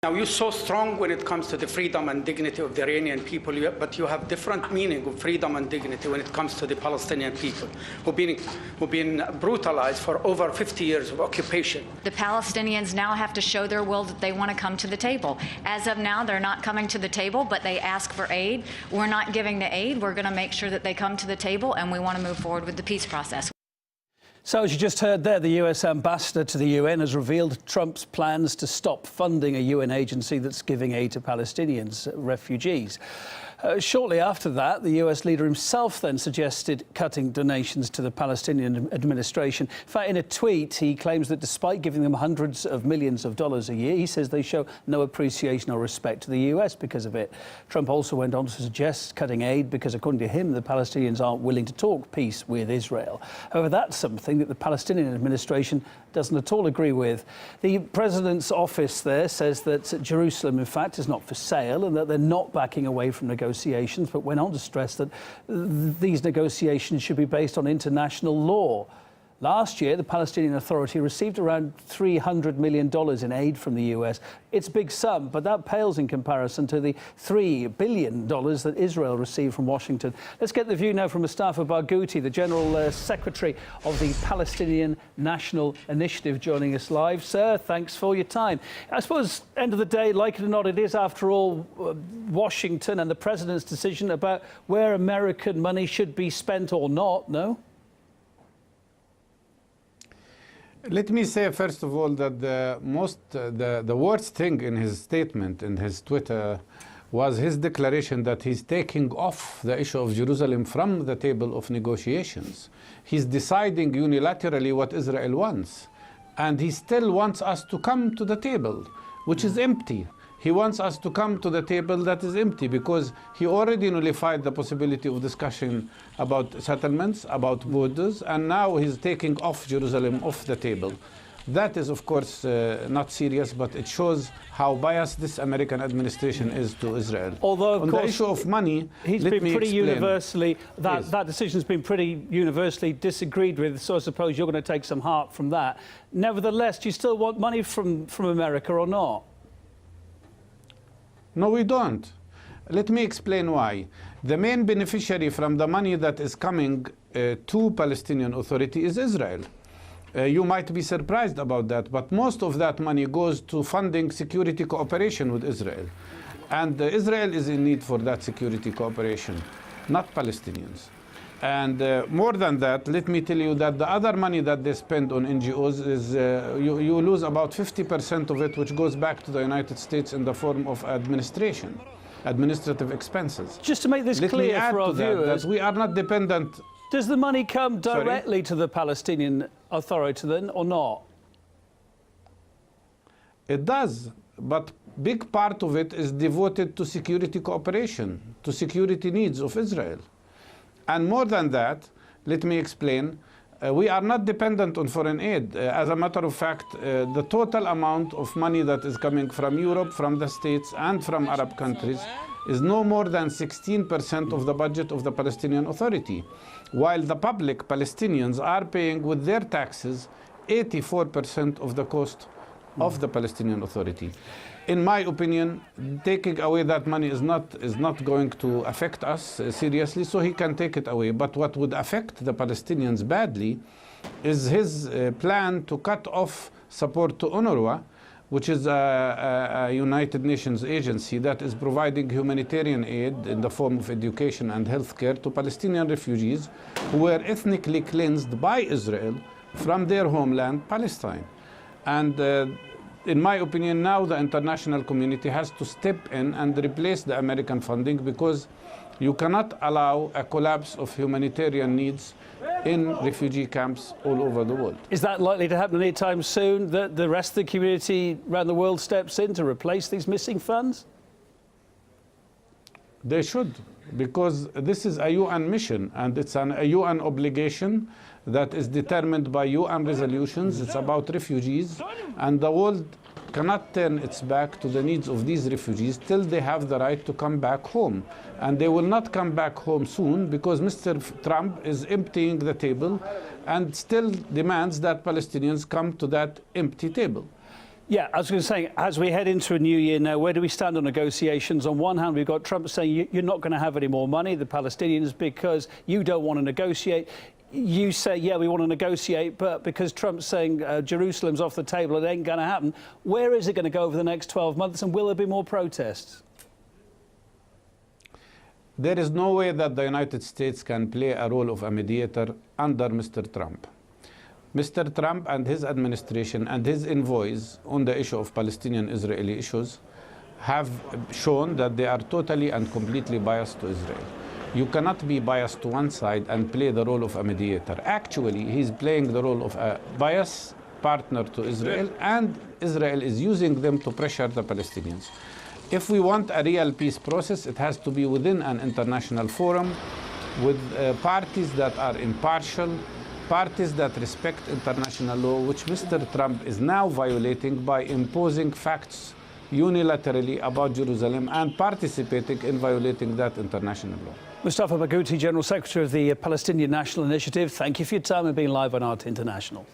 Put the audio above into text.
Now, you're so strong when it comes to the freedom and dignity of the Iranian people, but you have different meaning of freedom and dignity when it comes to the Palestinian people who've been brutalized for over 50 years of occupation. The Palestinians now have to show their will that they want to come to the table. As of now, they're not coming to the table, but they ask for aid. We're not giving the aid. We're going to make sure that they come to the table, and we want to move forward with the peace process. So, as you just heard there, the US ambassador to the UN has revealed Trump's plans to stop funding a UN agency that's giving aid to Palestinians, refugees. Shortly after that, the US leader himself then suggested cutting donations to the Palestinian administration. In fact, in a tweet, he claims that despite giving them hundreds of millions of dollars a year, he says they show no appreciation or respect to the US because of it. Trump also went on to suggest cutting aid because, according to him, the Palestinians aren't willing to talk peace with Israel. However, that's something that the Palestinian administration doesn't at all agree with. The president's office there says that Jerusalem, in fact, is not for sale and that they're not backing away from negotiations, but went on to stress that these negotiations should be based on international law. Last year, the Palestinian Authority received around $300 million in aid from the US. It's a big sum, but that pales in comparison to the $3 billion that Israel received from Washington. Let's get the view now from Mustafa Barghouti, the General Secretary of the Palestinian National Initiative, joining us live. Sir, thanks for your time. I suppose, end of the day, like it or not, it is, after all, Washington and the President's decision about where American money should be spent or not, no? Let me say, first of all, that the worst thing in his statement, in his Twitter, was his declaration that he's taking off the issue of Jerusalem from the table of negotiations. He's deciding unilaterally what Israel wants. And he still wants us to come to the table, which is empty. He wants us to come to the table that is empty because he already nullified the possibility of discussion about settlements, about borders, and now he's taking off Jerusalem off the table. That is, of course, not serious, but it shows how biased this American administration is to Israel. Although, of on course, the issue of money, he's been pretty universally, yes, that decision's been pretty universally disagreed with, so I suppose you're going to take some heart from that. Nevertheless, do you still want money from America or not? No, we don't. Let me explain why. The main beneficiary from the money that is coming to Palestinian Authority is Israel. You might be surprised about that, but most of that money goes to funding security cooperation with Israel. And Israel is in need for that security cooperation, not Palestinians. And more than that, let me tell you that the other money that they spend on NGOs is, you lose about 50% of it, which goes back to the United States in the form of administrative expenses. Just to make this clear for our viewers, that we are not dependent. Does the money come directly to the Palestinian Authority then, or not? It does, but big part of it is devoted to security cooperation, to security needs of Israel. And more than that, let me explain, we are not dependent on foreign aid. As a matter of fact, the total amount of money that is coming from Europe, from the States, and from Arab countries is no more than 16% of the budget of the Palestinian Authority, while the public Palestinians are paying with their taxes 84% of the cost of the Palestinian Authority. In my opinion, taking away that money is not going to affect us seriously, so he can take it away. But what would affect the Palestinians badly is his plan to cut off support to UNRWA, which is a United Nations agency that is providing humanitarian aid in the form of education and healthcare to Palestinian refugees who were ethnically cleansed by Israel from their homeland, Palestine. And in my opinion, now the international community has to step in and replace the American funding, because you cannot allow a collapse of humanitarian needs in refugee camps all over the world. Is that likely to happen anytime soon, that the rest of the community around the world steps in to replace these missing funds? They should, because this is a UN mission and it's a UN obligation that is determined by UN resolutions. It's about refugees, and the world cannot turn its back to the needs of these refugees till they have the right to come back home. And they will not come back home soon, because Mr. Trump is emptying the table and still demands that Palestinians come to that empty table. Yeah, I was going to say, as we head into a new year now, where do we stand on negotiations? On one hand, we've got Trump saying you're not going to have any more money, the Palestinians, because you don't want to negotiate. You say, yeah, we want to negotiate, but because Trump's saying Jerusalem's off the table, it ain't going to happen. Where is it going to go over the next 12 months, and will there be more protests? There is no way that the United States can play a role of a mediator under Mr. Trump. Mr. Trump and his administration and his envoys on the issue of Palestinian-Israeli issues have shown that they are totally and completely biased to Israel. You cannot be biased to one side and play the role of a mediator. Actually, he's playing the role of a biased partner to Israel, and Israel is using them to pressure the Palestinians. If we want a real peace process, it has to be within an international forum with parties that are impartial, parties that respect international law, which Mr. Trump is now violating by imposing facts unilaterally about Jerusalem and participating in violating that international law. Mustafa Barghouti, General Secretary of the Palestinian National Initiative, thank you for your time and being live on Art International.